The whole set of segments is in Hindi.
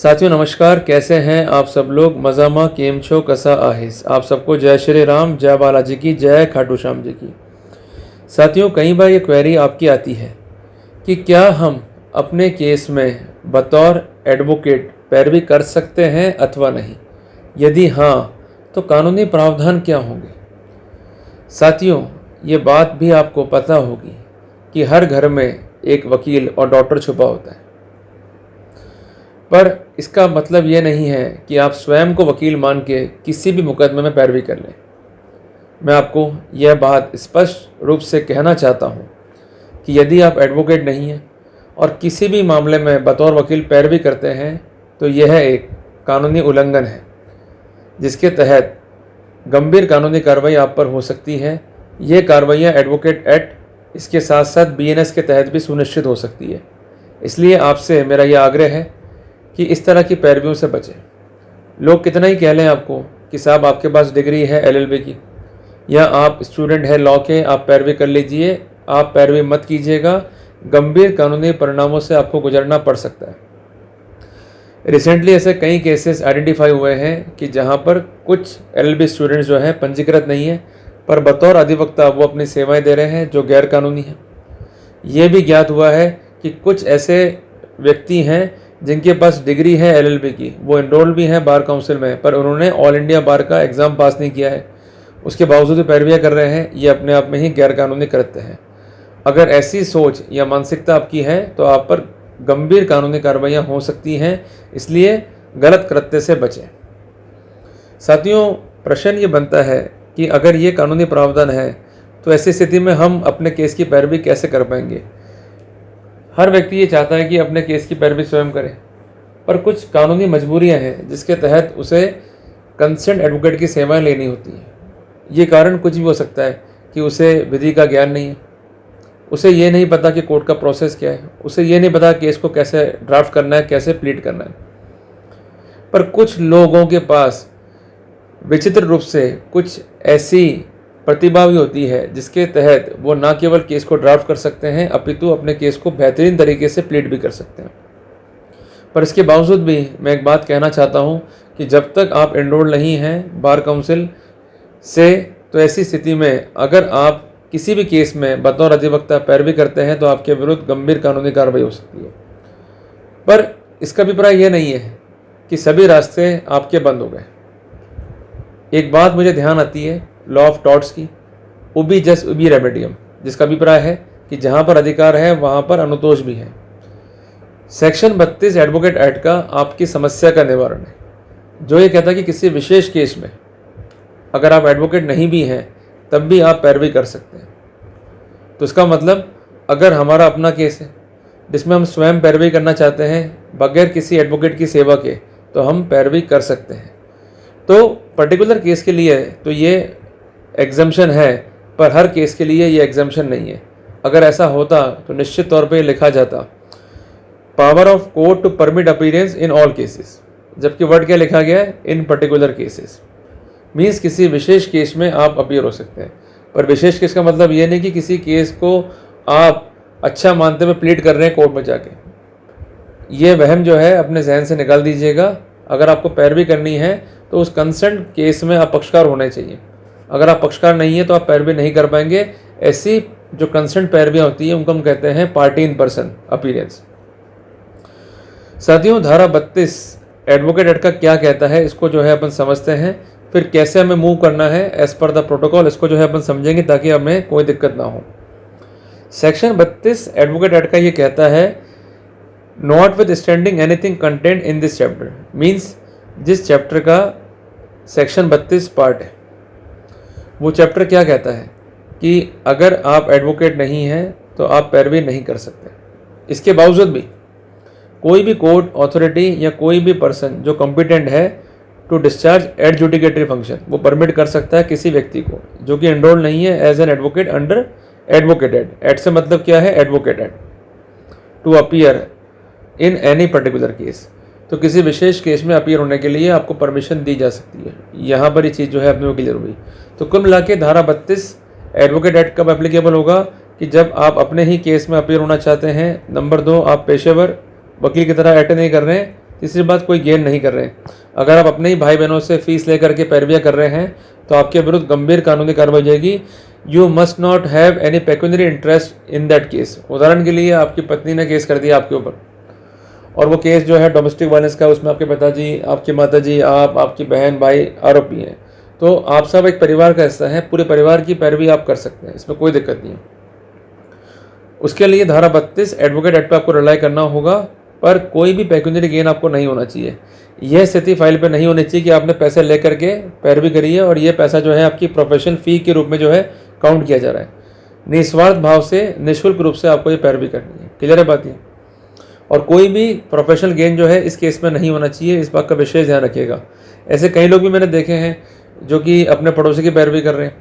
साथियों नमस्कार, कैसे हैं आप सब लोग। मजामा केम छो कसा आहिस। आप सबको जय श्री राम, जय बालाजी की, जय खाटू श्याम जी की। साथियों, कई बार ये क्वेरी आपकी आती है कि क्या हम अपने केस में बतौर एडवोकेट पैरवी कर सकते हैं अथवा नहीं। यदि हाँ, तो कानूनी प्रावधान क्या होंगे। साथियों, ये बात भी आपको पता होगी कि हर घर में एक वकील और डॉक्टर छुपा होता है, पर इसका मतलब ये नहीं है कि आप स्वयं को वकील मान के किसी भी मुकदमे में पैरवी कर लें। मैं आपको यह बात स्पष्ट रूप से कहना चाहता हूँ कि यदि आप एडवोकेट नहीं हैं और किसी भी मामले में बतौर वकील पैरवी करते हैं तो यह एक कानूनी उल्लंघन है, जिसके तहत गंभीर कानूनी कार्रवाई आप पर हो सकती है। ये कार्रवाइयाँ एडवोकेट एक्ट, इसके साथ साथ BNS के तहत भी सुनिश्चित हो सकती है। इसलिए आपसे मेरा यह आग्रह है कि इस तरह की पैरवियों से बचें। लोग कितना ही कह लें आपको कि साहब आपके पास डिग्री है LLB की, या आप स्टूडेंट हैं लॉ के, आप पैरवी कर लीजिए। आप पैरवी मत कीजिएगा, गंभीर कानूनी परिणामों से आपको गुजरना पड़ सकता है। रिसेंटली ऐसे कई केसेस आइडेंटिफाई हुए हैं कि जहां पर कुछ LLB स्टूडेंट्स जो हैं पंजीकृत नहीं है, पर बतौर अधिवक्ता वो अपनी सेवाएं दे रहे हैं जो गैर कानूनी है। ये भी ज्ञात हुआ है कि कुछ ऐसे व्यक्ति हैं जिनके पास डिग्री है LLB की, वो एनरोल्ड भी हैं बार काउंसिल में, पर उन्होंने ऑल इंडिया बार का एग्ज़ाम पास नहीं किया है, उसके बावजूद पैरवियाँ कर रहे हैं। ये अपने आप में ही गैर कानूनी कृत्य हैं। अगर ऐसी सोच या मानसिकता आपकी है तो आप पर गंभीर कानूनी कार्रवाइयाँ हो सकती हैं, इसलिए गलत कृत्य से बचें। साथियों, प्रश्न ये बनता है कि अगर ये कानूनी प्रावधान है तो ऐसी स्थिति में हम अपने केस की पैरवी कैसे कर पाएंगे। हर व्यक्ति ये चाहता है कि अपने केस की पैरवी स्वयं करे, पर कुछ कानूनी मजबूरियां हैं जिसके तहत उसे कंसर्न एडवोकेट की सेवाएं लेनी होती हैं। ये कारण कुछ भी हो सकता है कि उसे विधि का ज्ञान नहीं है, उसे ये नहीं पता कि कोर्ट का प्रोसेस क्या है, उसे ये नहीं पता केस को कैसे ड्राफ्ट करना है, कैसे प्लीड करना है। पर कुछ लोगों के पास विचित्र रूप से कुछ ऐसी प्रतिभा भी होती है जिसके तहत वो ना केवल केस को ड्राफ्ट कर सकते हैं अपितु अपने केस को बेहतरीन तरीके से प्लीड भी कर सकते हैं। पर इसके बावजूद भी मैं एक बात कहना चाहता हूं कि जब तक आप एनरोल नहीं हैं बार काउंसिल से, तो ऐसी स्थिति में अगर आप किसी भी केस में बतौर अधिवक्ता पैरवी करते हैं तो आपके विरुद्ध गंभीर कानूनी कार्रवाई हो सकती है। पर इसका अभिप्राय यह नहीं है कि सभी रास्ते आपके बंद हो गए। एक बात मुझे ध्यान आती है लॉ ऑफ टॉर्ट्स की, उबी जस उबी रेमेडियम, जिसका अभिप्राय है कि जहां पर अधिकार है वहां पर अनुतोष भी है। सेक्शन 32 एडवोकेट एक्ट का आपकी समस्या का निवारण है, जो ये कहता है कि किसी विशेष केस में अगर आप एडवोकेट नहीं भी हैं तब भी आप पैरवी कर सकते हैं। तो इसका मतलब अगर हमारा अपना केस है जिसमें हम स्वयं पैरवी करना चाहते हैं बगैर किसी एडवोकेट की सेवा के, तो हम पैरवी कर सकते हैं। तो पर्टिकुलर केस के लिए तो ये एग्जम्पशन है, पर हर केस के लिए ये एग्जम्पशन नहीं है। अगर ऐसा होता तो निश्चित तौर पे लिखा जाता power of court to permit appearance in all cases, जबकि वर्ड क्या लिखा गया है, इन पर्टिकुलर केसेस। मीन्स किसी विशेष केस में आप अपीयर हो सकते हैं। पर विशेष केस का मतलब ये नहीं कि किसी केस को आप अच्छा मानते हुए प्लीड कर रहे हैं कोर्ट में जाके। ये वहम जो है अपने जहन से निकाल दीजिएगा। अगर आपको पैरवी करनी है तो उस कंसर्न केस में आप पक्षकार होने चाहिए। अगर आप पक्षकार नहीं है तो आप पैरवी नहीं कर पाएंगे। ऐसी जो कंसर्न पैरवियाँ होती हैं उनको हम कहते हैं पार्टी इन पर्सन अपीयरेंस। साथियों, धारा 32 एडवोकेट एक्ट का क्या कहता है इसको जो है अपन समझते हैं, फिर कैसे हमें मूव करना है एज पर द प्रोटोकॉल, इसको जो है अपन समझेंगे ताकि हमें कोई दिक्कत ना हो। सेक्शन 32 एडवोकेट एक्ट का ये कहता है not with standing anything content in this chapter. Means जिस चैप्टर का सेक्शन 32 पार्ट है, वो चैप्टर क्या कहता है कि अगर आप एडवोकेट नहीं हैं तो आप पैरवी नहीं कर सकते। इसके बावजूद भी कोई भी कोर्ट अथॉरिटी या कोई भी पर्सन जो कॉम्पिटेंट है टू डिस्चार्ज एडजुडिकेटरी फंक्शन, वो परमिट कर सकता है किसी व्यक्ति को जो कि एनरोल नहीं है as an advocate under advocate act. Act से मतलब क्या है, advocate act, to appear in any particular case. तो किसी विशेष केस में अपीयर होने के लिए आपको परमिशन दी जा सकती है। यहाँ पर ये चीज़ जो है अपने को क्लियर हुई। तो कुल मिला के धारा 32 एडवोकेट एक्ट कब एप्लीकेबल होगा कि जब आप अपने ही केस में अपीयर होना चाहते हैं। नंबर 2, आप पेशेवर वकील की तरह एक्ट नहीं कर रहे हैं, तीसरी बात, कोई गेन नहीं कर रहे हैं। अगर आप अपने ही भाई बहनों से फीस लेकर के पैरवियाँ कर रहे हैं तो आपके विरुद्ध गंभीर कानूनी कार्रवाई हो जाएगी। You must not have any pecuniary interest in that case. उदाहरण के लिए आपकी पत्नी ने केस कर दिया आपके ऊपर, और वो केस जो है डोमेस्टिक वायलेंस का, उसमें आपके पिताजी, आपकी माताजी, आप, आपकी बहन, भाई आरोपी हैं, तो आप सब एक परिवार का हिस्सा हैं, पूरे परिवार की पैरवी आप कर सकते हैं, इसमें कोई दिक्कत नहीं है। उसके लिए धारा 32 एडवोकेट एक्ट पर आपको रिलाई करना होगा, पर कोई भी पेक्यूनरी गेन आपको नहीं होना चाहिए। यह स्थिति फाइल पे नहीं होनी चाहिए कि आपने पैसे लेकर के पैरवी करी है और ये पैसा जो है आपकी प्रोफेशनल फ़ी के रूप में जो है काउंट किया जा रहा है। निस्वार्थ भाव से, निःशुल्क रूप से आपको ये पैरवी करनी है। क्लियर है बात ये? और कोई भी प्रोफेशनल गेन जो है इस केस में नहीं होना चाहिए, इस बात का विशेष ध्यान रखिएगा। ऐसे कई लोग भी मैंने देखे हैं जो कि अपने पड़ोसी की पैरवी कर रहे हैं,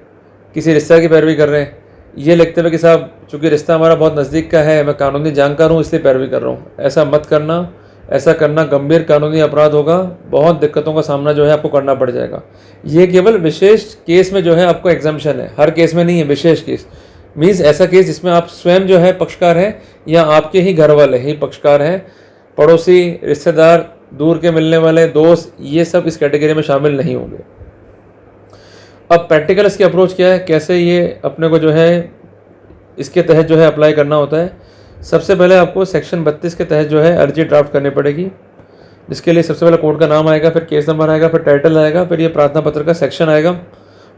किसी रिश्ते की पैरवी कर रहे हैं, ये लिखते हुए कि साहब चूँकि रिश्ता हमारा बहुत नज़दीक का है, मैं कानूनी जानकार हूँ इसलिए पैरवी कर रहा हूँ। ऐसा मत करना। ऐसा करना गंभीर कानूनी अपराध होगा, बहुत दिक्कतों का सामना जो है आपको करना पड़ जाएगा। ये केवल विशेष केस में जो है आपको एग्जाम्पशन है, हर केस में नहीं है। विशेष केस मीन्स ऐसा केस जिसमें आप स्वयं जो है पक्षकार हैं या आपके ही घर वाले ही पक्षकार हैं, पड़ोसी, रिश्तेदार, दूर के मिलने वाले, दोस्त, ये सब इस कैटेगरी में शामिल नहीं होंगे। अब प्रैक्टिकल इसकी अप्रोच क्या है, कैसे ये अपने को जो है इसके तहत जो है अप्लाई करना होता है। सबसे पहले आपको सेक्शन 32 के तहत जो है अर्जी ड्राफ्ट करनी पड़ेगी, जिसके लिए सबसे पहले कोर्ट का नाम आएगा, फिर केस नंबर आएगा, फिर टाइटल आएगा, फिर ये प्रार्थना पत्र का सेक्शन आएगा,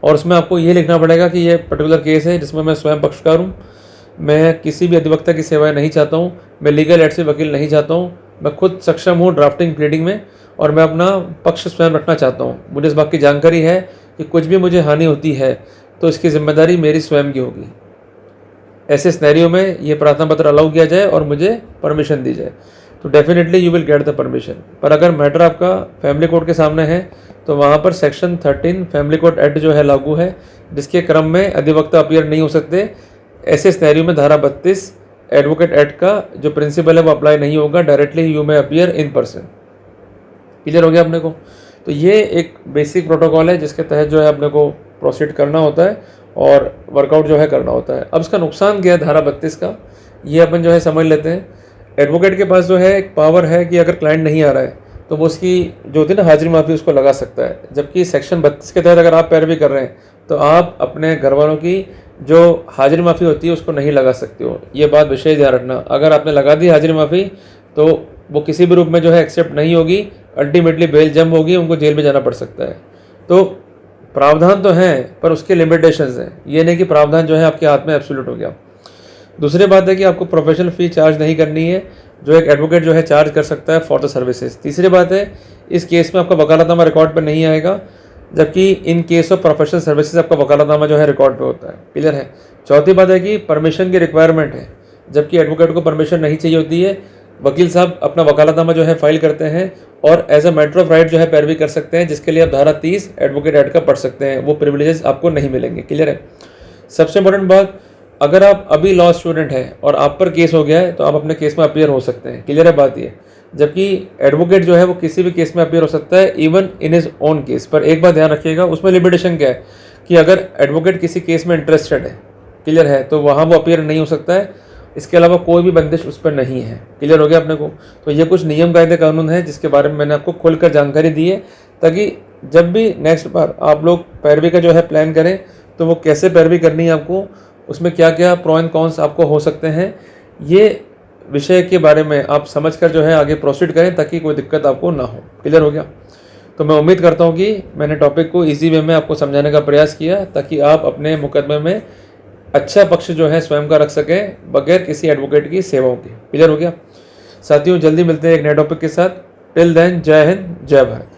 और उसमें आपको ये लिखना पड़ेगा कि ये पर्टिकुलर केस है जिसमें मैं स्वयं पक्षकार हूँ, मैं किसी भी अधिवक्ता की सेवाएं नहीं चाहता हूँ, मैं लीगल एड से वकील नहीं चाहता हूँ, मैं खुद सक्षम हूँ ड्राफ्टिंग प्लीडिंग में, और मैं अपना पक्ष स्वयं रखना चाहता हूँ। मुझे इस बात की जानकारी है कि कुछ भी मुझे हानि होती है तो इसकी जिम्मेदारी मेरी स्वयं की होगी। ऐसे सिनेरियो में ये प्रार्थना पत्र अलाउ किया जाए और मुझे परमिशन दी जाए तो definitely you will get the permission. पर अगर मैटर आपका फैमिली कोर्ट के सामने है तो वहाँ पर सेक्शन 13 फैमिली कोर्ट एक्ट जो है लागू है, जिसके क्रम में अधिवक्ता अपीयर नहीं हो सकते। ऐसे सिनेरियो में धारा 32 एडवोकेट एक्ट का जो प्रिंसिपल है वो अप्लाई नहीं होगा, डायरेक्टली यू में अपीयर इन पर्सन। क्लियर हो गया अपने को? तो ये एक बेसिक प्रोटोकॉल है जिसके तहत जो है अपने को प्रोसीड करना होता है और वर्कआउट जो है करना होता है। अब इसका नुकसान क्या है धारा 32 का, ये अपन जो है समझ लेते हैं। एडवोकेट के पास जो है एक पावर है कि अगर क्लाइंट नहीं आ रहा है तो वो उसकी जो होती है ना हाजिरी माफ़ी उसको लगा सकता है, जबकि सेक्शन 32 के तहत अगर आप पैरवी कर रहे हैं तो आप अपने घर वालों की जो हाजिरी माफ़ी होती है उसको नहीं लगा सकते हो। ये बात विशेष ध्यान रखना। अगर आपने लगा दी हाजिरी माफ़ी तो वो किसी भी रूप में जो है एक्सेप्ट नहीं होगी, अल्टीमेटली बेल जम होगी, उनको जेल में जाना पड़ सकता है। तो प्रावधान तो हैं पर उसके लिमिटेशंस हैं, ये नहीं कि प्रावधान जो है आपके हाथ में एब्सोल्यूट हो गया। दूसरी बात है कि आपको प्रोफेशनल फ़ी चार्ज नहीं करनी है, जो एक एडवोकेट जो है चार्ज कर सकता है फॉर द सर्विसेज। तीसरी बात है इस केस में आपका वकालतनामा रिकॉर्ड पर नहीं आएगा, जबकि in case of professional services आपका वकालतनामा जो है रिकॉर्ड पे होता है। क्लियर है? चौथी बात है कि परमिशन की रिक्वायरमेंट है, जबकि एडवोकेट को परमिशन नहीं चाहिए होती है। वकील साहब अपना वकालतनामा जो है फाइल करते हैं और as a matter of right जो है पैरवी कर सकते हैं, जिसके लिए आप धारा 30 एडवोकेट एक्ट का पढ़ सकते हैं। वो प्रिविलेजेस आपको नहीं मिलेंगे। क्लियर है? सबसे इंपॉर्टेंट बात, अगर आप अभी लॉ स्टूडेंट हैं और आप पर केस हो गया है तो आप अपने केस में अपीयर हो सकते हैं। क्लियर है बात ये? जबकि एडवोकेट जो है वो किसी भी केस में अपीयर हो सकता है, even in his own case. पर एक बात ध्यान रखिएगा, उसमें लिमिटेशन क्या है कि अगर एडवोकेट किसी केस में इंटरेस्टेड है, क्लियर है, तो वहाँ वो अपीयर नहीं हो सकता है। इसके अलावा कोई भी बंदिश उस पर नहीं है। क्लियर हो गया अपने को? तो ये कुछ नियम कायदे कानून है जिसके बारे में मैंने आपको खुलकर जानकारी दी है, ताकि जब भी नेक्स्ट बार आप लोग पैरवी का जो है प्लान करें तो वो कैसे पैरवी करनी है आपको, उसमें क्या क्या प्रो एंड कॉन्स आपको हो सकते हैं, ये विषय के बारे में आप समझकर जो है आगे प्रोसीड करें ताकि कोई दिक्कत आपको ना हो। क्लियर हो गया? तो मैं उम्मीद करता हूँ कि मैंने टॉपिक को इजी वे में आपको समझाने का प्रयास किया ताकि आप अपने मुकदमे में अच्छा पक्ष जो है स्वयं का रख सकें बगैर किसी एडवोकेट की सेवाओं के। क्लियर हो गया साथियों? जल्दी मिलते हैं एक नए टॉपिक के साथ। टिल देन, जय हिंद, जय भारत।